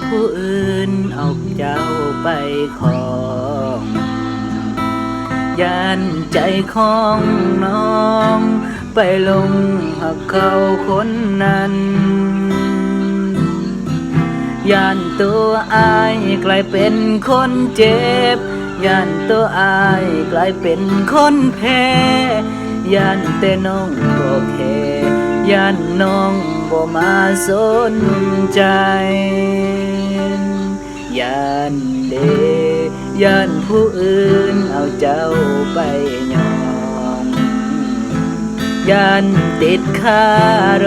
ผู้อื่นเอาเจ้าไปครองย่านใจของน้องไปลงหักเขาคนนั้นย่านตัวอายกลายเป็นคนเจ็บย่านตัวอายกลายเป็นคนแพ้ย่านแต่น้องบ่แค่ย่านน้องบ่มาสนใจย่านเดย่านผู้อื่นเอาเจ้าไปยองย่านติดคาร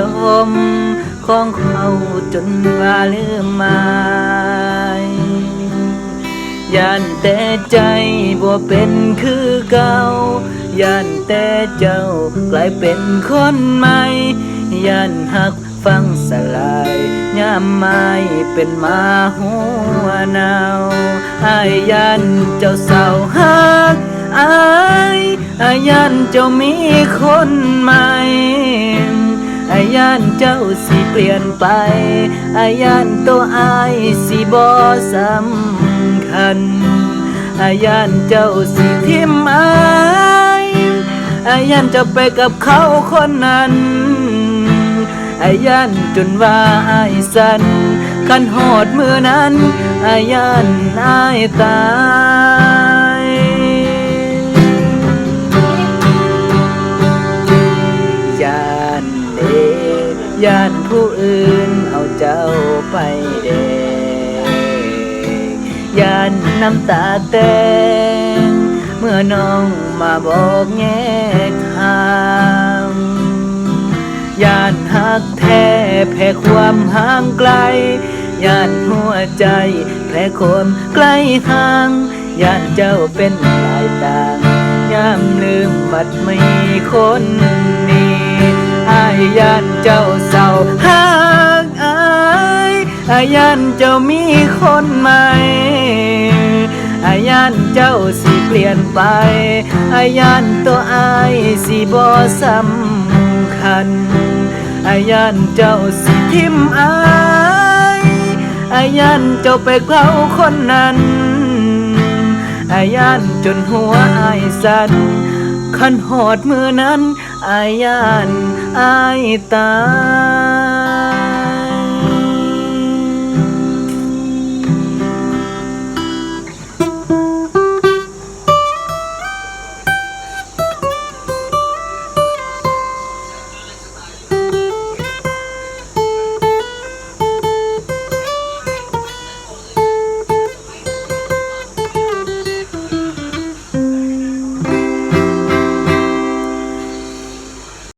มของเขาจนว่าลืมหมายย่านแต่ใจบ่เป็นคือเก่าย่านแต่เจ้ากลายเป็นคนใหม่ย่านหักฟังสลายยามไม่เป็นมาหัวหนาวอ้ายย่านเจ้าเศร้าหักอ้ายย่านเจ้ามีคนใหม่อ้ายย่านเจ้าสิเปลี่ยนไปอ้ายย่านตัวอ้ายสิบ่สำคัญอ้ายย่านเจ้าสิทิมอ้ายอ้ายย่านเจ้าไปกับเขาคนนั้นอ้ายย่านจนว่าอ้ายสั่นคันหอดมือนั้นอ้ายย่านอ้ายตายย่านเดย่านผู้อื่นเอาเจ้าไปเดย่านน้ำตาแตงเมื่อน้องมาบอกแงทางย่านหักแท้แพ้ความห่างไกลย่านหัวใจแพ้คนใกล้ห่างย่านเจ้าเป็นหลายต่างย่ามลืมบัดไม่คนนี้อ้ายย่านเจ้าเศร้าหักอ้ายย่านเจ้ามีคนใหม่อ้ายย่านเจ้าสิเปลี่ยนไปอ้ายย่านตัวอ้ายสิบ่สำคัญอ้ายย่านเจ้าสิทิมอ้ายอ้ายย่านเจ้าไปเขาคนนั้นอ้ายย่านจนหัวอ้ายสั่นคันหอดมือนั้นอ้ายย่านอ้ายตาย